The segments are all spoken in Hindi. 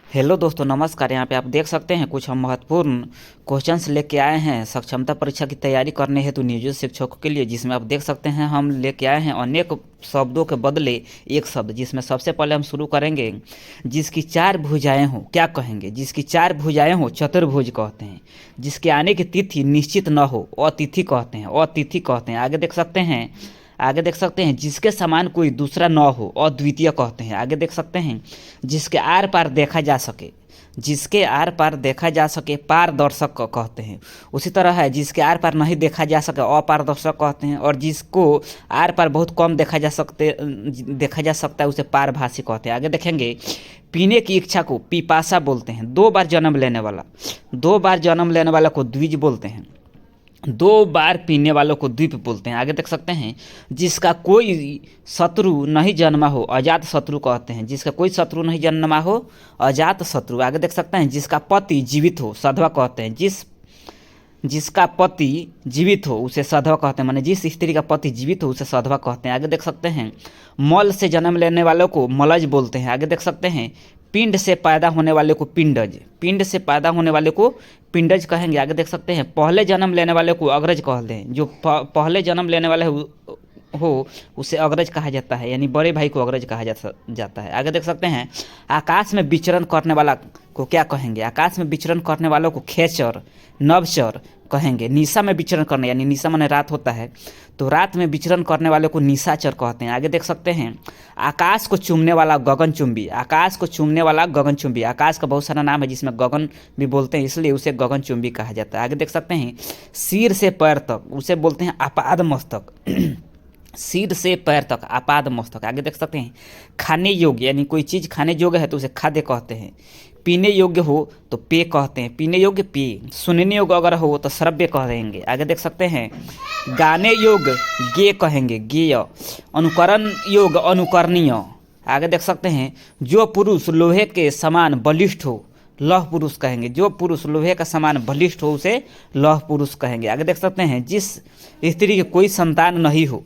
हेलो दोस्तों, नमस्कार। यहाँ पे आप देख सकते हैं कुछ हम महत्वपूर्ण क्वेश्चंस लेके आए हैं सक्षमता परीक्षा की तैयारी करने हेतु नियोजित शिक्षकों के लिए, जिसमें आप देख सकते हैं हम लेके आए हैं अनेक शब्दों के बदले एक शब्द। जिसमें सबसे पहले हम शुरू करेंगे, जिसकी चार भुजाएं हो क्या कहेंगे? जिसकी चार भुजाएं हो चतुर्भुज कहते हैं। जिसके आने की तिथि निश्चित न हो अतिथि कहते हैं, अतिथि कहते हैं। आगे देख सकते हैं जिसके समान कोई दूसरा न हो अद्वितीय कहते हैं। आगे देख सकते हैं जिसके आर पार देखा जा सके, जिसके आर पार देखा जा सके पारदर्शक कहते हैं। उसी तरह है जिसके आर पार नहीं देखा जा सके अपारदर्शक कहते हैं। और जिसको आर पार बहुत कम देखा जा सकता है उसे पारभासी कहते हैं। आगे देखेंगे पीने की इच्छा को पिपासा बोलते हैं। दो बार जन्म लेने वाला को द्विज बोलते हैं। दो बार पीने वालों को द्वीप बोलते हैं। आगे देख सकते हैं जिसका कोई शत्रु नहीं जन्मा हो अजात शत्रु कहते हैं। जिसका कोई शत्रु नहीं जन्मा हो अजात शत्रु। आगे देख सकते हैं जिसका पति जीवित हो सधवा कहते हैं। जिसका पति जीवित हो उसे सधवा कहते हैं, माने जिस स्त्री का पति जीवित हो उसे सधवा कहते हैं। आगे देख सकते हैं मल से जन्म लेने वालों को मलज बोलते हैं। आगे देख सकते हैं पिंड से पैदा होने वाले को पिंडज कहेंगे। आगे देख सकते हैं पहले जन्म लेने वाले को अग्रज कहते हैं। जो पहले जन्म लेने वाले हो उसे अग्रज कहा जाता है, यानी बड़े भाई को अग्रज कहा जाता है। आगे देख सकते हैं आकाश में विचरण करने वाला को क्या कहेंगे? आकाश में विचरण करने वालों को खेचर नवचर कहेंगे। निशा में विचरण करने, यानी निशा माने रात होता है, तो रात में विचरण करने वाले को निशाचर कहते हैं। आगे देख सकते हैं आकाश को चूमने वाला गगनचुंबी। आकाश का बहुत सारा नाम है जिसमें गगन भी बोलते हैं, इसलिए उसे गगनचुंबी कहा जाता है। आगे देख सकते हैं सिर से पैर तक उसे बोलते हैं आपाद मस्तक। सिर से पैर तक आपाद मस्तक। आगे देख सकते हैं खाने योग्य, यानी कोई चीज़ खाने योग्य है तो उसे खाद्य कहते हैं। पीने योग्य हो तो पेय कहते हैं, पीने योग्य पेय। सुनने योग्य अगर हो तो श्रव्य कहेंगे। आगे देख सकते हैं गाने योग्य गे कहेंगे, गेय। अनुकरण योग्य अनुकरणीय। आगे देख सकते हैं जो पुरुष लोहे के समान बलिष्ठ हो लौह पुरुष कहेंगे। जो पुरुष लोहे का समान बलिष्ठ हो उसे लौह पुरुष कहेंगे। आगे देख सकते हैं जिस स्त्री के कोई संतान नहीं हो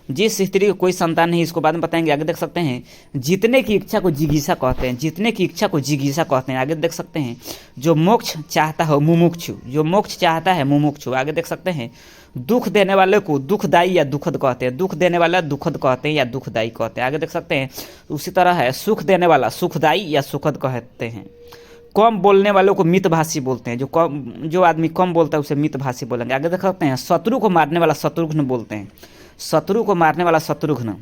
जिस स्त्री को कोई संतान नहीं, इसको बाद में बताएंगे। आगे देख सकते हैं जीतने की इच्छा को जिज्ञासा कहते हैं। जितने की इच्छा को जिज्ञासा कहते हैं। आगे देख सकते हैं जो मोक्ष चाहता हो मुमुक्षु। जो मोक्ष चाहता है मुमुक्षु। आगे देख सकते हैं दुख देने वाले को दुखदाई या दुखद कहते हैं। दुख देने वाला दुखद कहते हैं या दुखदाई कहते हैं। आगे देख सकते हैं उसी तरह है सुख देने वाला सुखदाई या सुखद कहते हैं। कम बोलने वालों को मितभाषी बोलते हैं। जो आदमी कम बोलता है उसे मितभाषी बोलेंगे। आगे देख सकते हैं शत्रु को मारने वाला शत्रुघ्न बोलते हैं। शत्रु को मारने वाला शत्रुघ्न।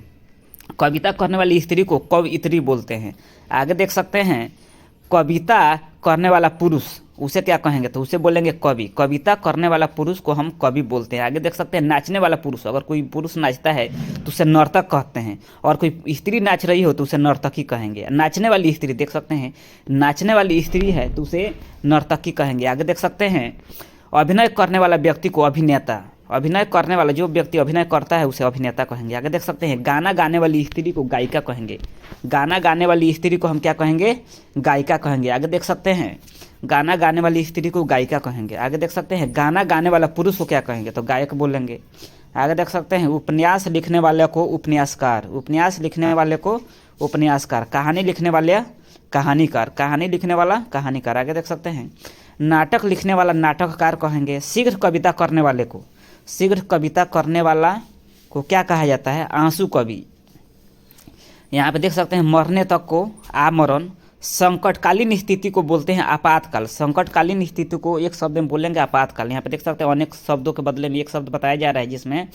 कविता करने वाली स्त्री को कवयित्री बोलते हैं। आगे देख सकते हैं कविता करने वाला पुरुष उसे क्या कहेंगे? तो उसे बोलेंगे कवि। कविता करने वाला पुरुष को हम कवि बोलते हैं। आगे देख सकते हैं नाचने वाला पुरुष, अगर कोई पुरुष नाचता है तो उसे नर्तक कहते हैं, और कोई स्त्री नाच रही हो तो उसे नर्तकी कहेंगे। नाचने वाली स्त्री देख सकते हैं नाचने वाली स्त्री है तो उसे नर्तकी कहेंगे। आगे देख सकते हैं अभिनय करने वाला व्यक्ति को अभिनेता। अभिनय करने वाला जो व्यक्ति अभिनय करता है उसे अभिनेता कहेंगे। आगे देख सकते हैं गाना गाने वाली स्त्री को गायिका कहेंगे। गाना गाने वाली स्त्री को हम क्या कहेंगे? गायिका कहेंगे। आगे देख सकते हैं गाना गाने वाली स्त्री को गायिका कहेंगे। आगे देख सकते हैं गाना गाने वाला पुरुष को क्या कहेंगे? तो गायक बोलेंगे। आगे देख सकते हैं उपन्यास लिखने वाले को उपन्यासकार। उपन्यास लिखने वाले को उपन्यासकार। कहानी लिखने वाले कहानीकार। कहानी लिखने वाला कहानीकार। आगे देख सकते हैं नाटक लिखने वाला नाटककार कहेंगे। शीघ्र कविता करने वाला को क्या कहा जाता है? आंसू कवि। यहाँ पे देख सकते हैं मरने तक को आमरण। संकटकालीन स्थिति को बोलते हैं आपातकाल। संकटकालीन स्थिति को एक शब्द में बोलेंगे आपातकाल। यहाँ पे देख सकते हैं अनेक शब्दों के बदले में एक शब्द बताया जा रहा है, जिसमें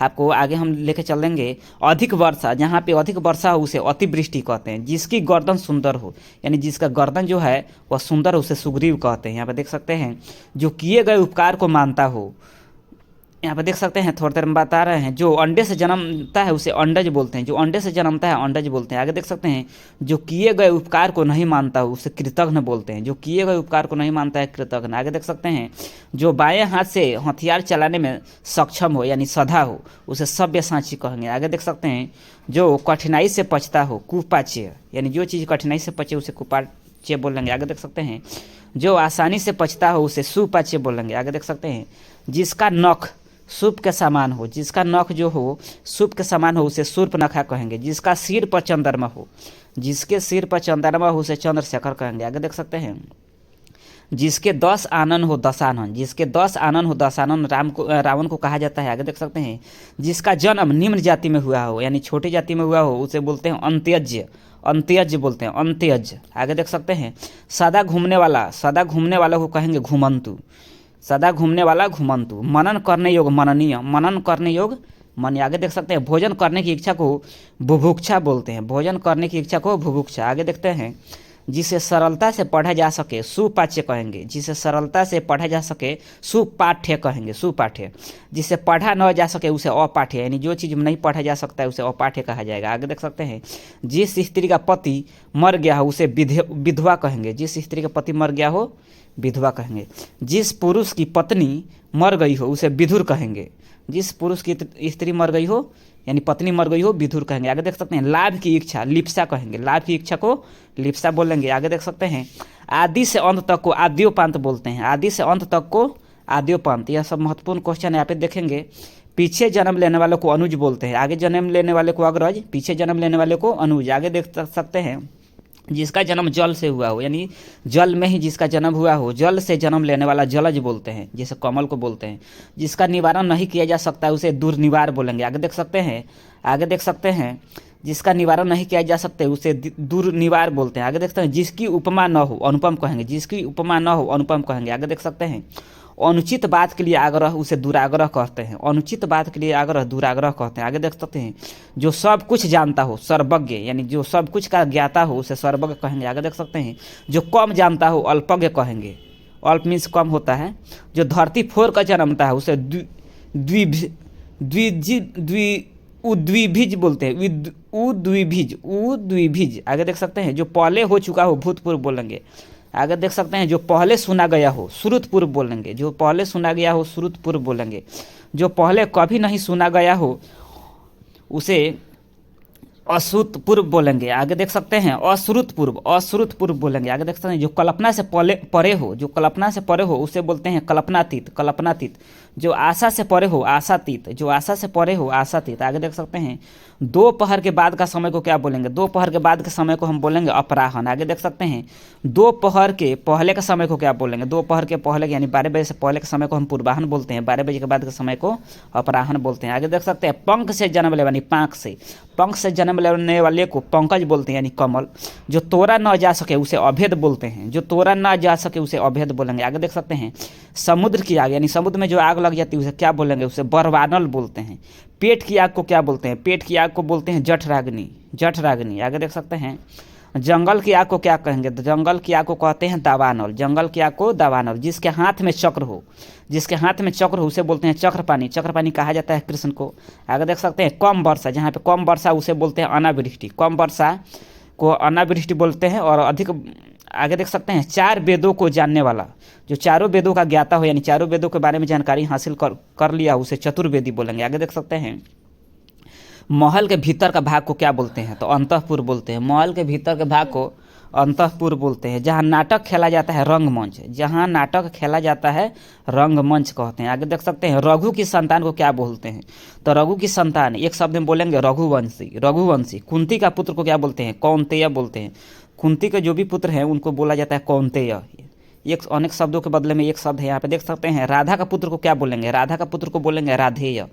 आपको आगे हम लेके चलेंगे। अधिक वर्षा, जहाँ पे अधिक वर्षा हो उसे अतिवृष्टि कहते हैं। जिसकी गर्दन सुंदर हो, यानी जिसका गर्दन जो है वह सुंदर हो उसे सुग्रीव कहते हैं। यहाँ पे देख सकते हैं जो किए गए उपकार को मानता हो। यहाँ पे देख सकते हैं थोड़ी देर में बता रहे हैं जो अंडे से जन्मता है उसे अंडज बोलते हैं। जो अंडे से जन्मता है अंडज बोलते हैं। आगे देख सकते हैं जो किए गए उपकार को नहीं मानता हो उसे कृतघ्न बोलते हैं। जो किए गए उपकार को नहीं मानता है कृतघ्न। आगे देख सकते हैं जो बाएं हाथ से हथियार चलाने में सक्षम हो यानी सधा हो उसे सव्यसाची कहेंगे। आगे देख सकते हैं जो कठिनाई से पचता हो कुपाच्य, यानी जो चीज़ कठिनाई से पचे उसे कुपाच्य बोलेंगे। आगे देख सकते हैं जो आसानी से पचता हो उसे सुपाच्य बोलेंगे। आगे देख सकते हैं जिसका नख सूप के समान हो, जिसका नख जो हो सूप के समान हो उसे शूर्पणखा कहेंगे। जिसका सिर पर चंद्रमा हो, जिसके सिर पर चंद्रमा हो उसे चंद्रशेखर कहेंगे। आगे देख सकते हैं, जिसके 10 आनन हो दशानन, जिसके 10 आनन हो दशानन रावण को कहा जाता है। आगे देख सकते हैं, जिसका जन्म निम्न जाति में हुआ हो यानी छोटी जाति में हुआ हो उसे बोलते हैं अंत्यज, अंत्यज बोलते हैं, अंत्यज। आगे देख सकते हैं, सदा घूमने वाला को कहेंगे घुमंतु, सदा घूमने वाला घुमंतु। मनन करने योग मननीय, मनन करने योग मन। आगे देख सकते हैं, भोजन करने की इच्छा को बुभुक्षा बोलते हैं, भोजन करने की इच्छा को बुभुक्षा। आगे देखते हैं, जिसे सरलता से पढ़ा जा सके सुपाठ्य कहेंगे, जिसे सरलता से पढ़ा जा सके सुपाठ्य कहेंगे, सुपाठ्य। जिसे पढ़ा न जा सके उसे अपाठ्य, यानी जो चीज़ नहीं पढ़ा जा सकता है उसे अपाठ्य कहा जाएगा। आगे देख सकते हैं, जिस स्त्री का पति मर गया हो उसे विधवा कहेंगे, जिस स्त्री का पति मर गया हो विधवा कहेंगे। जिस पुरुष की पत्नी मर गई हो उसे विधुर कहेंगे, जिस पुरुष की स्त्री मर गई हो यानी पत्नी मर गई हो विधुर कहेंगे। आगे देख सकते हैं, लाभ की इच्छा लिप्सा कहेंगे, लाभ की इच्छा को लिप्सा बोलेंगे। आगे देख सकते हैं, आदि से अंत तक को आद्योपांत बोलते हैं, आदि से अंत तक को आद्योपांत। यह सब महत्वपूर्ण क्वेश्चन यहाँ पे देखेंगे। पीछे जन्म लेने वाले को अनुज बोलते हैं, आगे जन्म लेने वाले को अग्रज, पीछे जन्म लेने वाले को अनुज। आगे देख सकते हैं, जिसका जन्म जल से हुआ हो यानी जल में ही जिसका जन्म हुआ हो, जल से जन्म लेने वाला जलज बोलते हैं, जैसे कमल को बोलते हैं। जिसका निवारण नहीं किया जा सकता उसे दुर्निवार बोलेंगे। आगे देख सकते हैं, आगे देख सकते हैं, जिसका निवारण नहीं किया जा सकते उसे दुर्निवार बोलते हैं। आगे देख सकते हैं, जिसकी उपमा न हो अनुपम कहेंगे, जिसकी उपमा न हो अनुपम कहेंगे। आगे देख सकते हैं, अनुचित बात के लिए आग्रह उसे दुराग्रह कहते हैं, अनुचित बात के लिए आग्रह दुराग्रह कहते हैं। आगे देख सकते हैं, जो सब कुछ जानता हो सर्वज्ञ, यानी जो सब कुछ का ज्ञाता हो उसे सर्वज्ञ कहेंगे। आगे देख सकते हैं, जो कम जानता हो अल्पज्ञ कहेंगे, अल्प मीन्स कम होता है। जो धरती फोर का जन्मता है उसे उद्विभिज बोलते हैं, उद्विभिज, उद्विभिज। आगे देख सकते हैं, जो पहले हो चुका हो भूतपूर्व बोलेंगे। आगे देख सकते हैं, जो पहले सुना गया हो श्रुतपूर्व बोलेंगे, जो पहले सुना गया हो श्रुतपूर्व बोलेंगे। जो पहले कभी नहीं सुना गया हो उसे अश्रुतपूर्व बोलेंगे। आगे देख सकते हैं, अश्रुतपूर्व, अश्रुतपूर्व बोलेंगे। आगे देख सकते हैं, जो कल्पना से परे हो, जो कल्पना से परे हो उसे बोलते हैं कल्पनातीत, कल्पनातीत। जो आशा से परे हो आशातीत, जो आशा से परे हो आशातीत। आगे देख सकते हैं, दोपहर के बाद का समय को क्या बोलेंगे, दोपहर के बाद के समय को हम बोलेंगे अपराह्न। आगे देख सकते हैं, दोपहर के पहले के समय को क्या बोलेंगे, दोपहर के पहले यानी 12 बजे से पहले के समय को हम पूर्वाह्न बोलते हैं, 12 बजे के बाद के समय को अपराह्न बोलते हैं। आगे देख सकते हैं, पंख से जन्म ले यानी पाँख से, पंख से जन्म लेने वाले को पंकज बोलते हैं यानी कमल। जो तोड़ा न जा सके उसे अभेद बोलते हैं, जो तोड़ा न जा सके उसे अभेद बोलेंगे। आगे देख सकते हैं, समुद्र की आग यानी समुद्र में जो आग लग जाती है उसे क्या बोलेंगे, उसे बरवानल बोलते हैं। पेट की आग को क्या बोलते हैं, पेट की आग को बोलते हैं जठराग्नि, जठराग्नि। आगे देख सकते हैं, जंगल की आग को क्या कहेंगे, तो जंगल की आग को कहते हैं दावानल, जंगल की आग को दावानल। जिसके हाथ में चक्र हो, जिसके हाथ में चक्र हो उसे बोलते हैं चक्रपाणी, चक्रपाणी कहा जाता है कृष्ण को। आगे देख सकते हैं, कम वर्षा, जहाँ पे कम वर्षा उसे बोलते हैं अनावृष्टि, कम वर्षा को अनावृष्टि बोलते हैं। और अधिक आगे देख सकते हैं, 4 वेदों को जानने वाला, जो चारों वेदों का ज्ञाता हो यानी चारों वेदों के बारे में जानकारी हासिल कर लिया उसे चतुर्वेदी बोलेंगे। आगे देख सकते हैं, महल के भीतर का भाग को क्या बोलते हैं, तो अंतःपुर बोलते हैं, महल के भीतर के भाग को अंतःपुर बोलते हैं। जहाँ नाटक खेला जाता है रंगमंच, जहाँ नाटक खेला जाता है रंगमंच कहते हैं। आगे देख सकते हैं, रघु की संतान को क्या बोलते हैं, तो रघु की संतान एक शब्द में बोलेंगे रघुवंशी, रघुवंशी। कुंती का पुत्र को क्या बोलते हैं, कौन्तेय बोलते हैं। कुंती के जो भी पुत्र हैं उनको बोला जाता है कौन्तेय। एक अनेक शब्दों के बदले में एक शब्द है यहाँ पे देख सकते हैं। राधा का पुत्र को क्या बोलेंगे, राधा का पुत्र को बोलेंगे राधेय,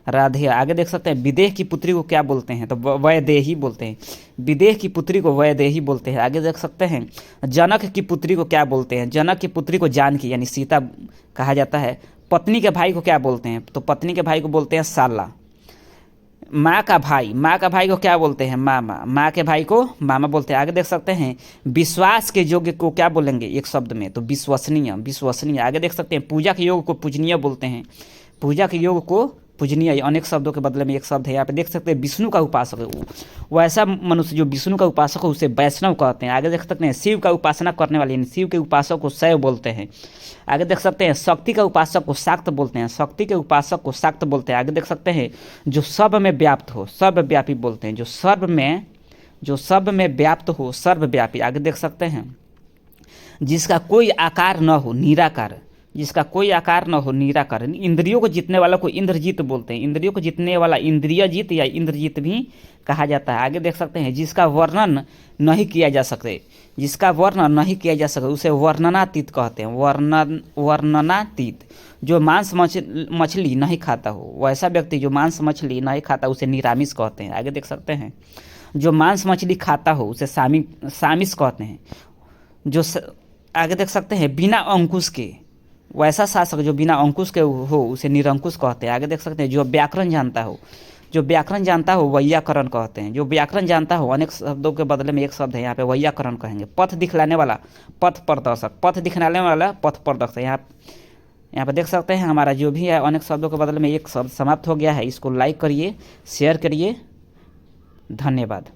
राधेय। आगे देख सकते हैं, विदेह की पुत्री को क्या बोलते हैं, तो वैदेही बोलते हैं, विदेह की पुत्री को वैदेही बोलते हैं। आगे देख सकते हैं, जनक की पुत्री को क्या बोलते हैं, जनक की पुत्री को जानकी यानी सीता कहा जाता है। पत्नी के भाई को क्या बोलते हैं, तो पत्नी के भाई को बोलते हैं साला। माँ का भाई, माँ का भाई को क्या बोलते हैं, मामा, माँ के भाई को मामा बोलते हैं। आगे देख सकते हैं, विश्वास के योग्य को क्या बोलेंगे एक शब्द में, तो विश्वसनीय, विश्वसनीय। आगे देख सकते हैं, पूजा के योग को पूजनीय बोलते हैं, पूजा के योग को पूजनीय। अनेक शब्दों के बदले में एक शब्द है यहाँ पे देख सकते हैं, विष्णु का उपासक है वो ऐसा मनुष्य जो विष्णु का उपासक हो उसे वैष्णव कहते हैं। आगे देख सकते हैं, शिव का उपासना करने वाले यानी शिव के उपासक को शैव बोलते हैं। आगे देख सकते हैं, शक्ति का उपासक को शाक्त बोलते हैं, शक्ति के उपासक को शाक्त बोलते हैं। आगे देख सकते हैं, जो सर्व में व्याप्त हो सर्वव्यापी बोलते हैं, जो सर्व में व्याप्त हो सर्वव्यापी। आगे देख सकते हैं, जिसका कोई आकार न हो निराकार, जिसका कोई आकार न हो, निराकार। इंद्रियों को जीतने वाला को इंद्रजीत बोलते हैं। इंद्रियों को जीतने वाला इंद्रियजीत या इंद्रजीत भी कहा जाता है। आगे देख सकते हैं, जिसका वर्णन नहीं किया जा सकते, जिसका वर्णन नहीं किया जा सकता उसे वर्णनातीत कहते हैं। वर्णनातीत। जो मांस मछली नहीं खाता हो, वैसा व्यक्ति जो मांस मछली नहीं खाता उसे निरामिष कहते हैं। आगे देख सकते हैं, जो मांस मछली खाता हो उसे सामिष कहते हैं। आगे देख सकते हैं, बिना अंकुश के, वैसा शासक जो बिना अंकुश के हो उसे निरंकुश कहते हैं। आगे देख सकते हैं, जो व्याकरण जानता हो, जो व्याकरण जानता हो वैयाकरण कहते हैं। जो व्याकरण जानता हो, अनेक शब्दों के बदले में एक शब्द है, यहाँ पे वैयाकरण कहेंगे। पथ दिखलाने वाला पथ प्रदर्शक, पथ दिखलाने वाला पथ प्रदर्शक। यहाँ पे देख सकते हैं, हमारा जो भी है अनेक शब्दों के बदले में एक शब्द समाप्त हो गया है। इसको लाइक करिए, शेयर करिए। धन्यवाद।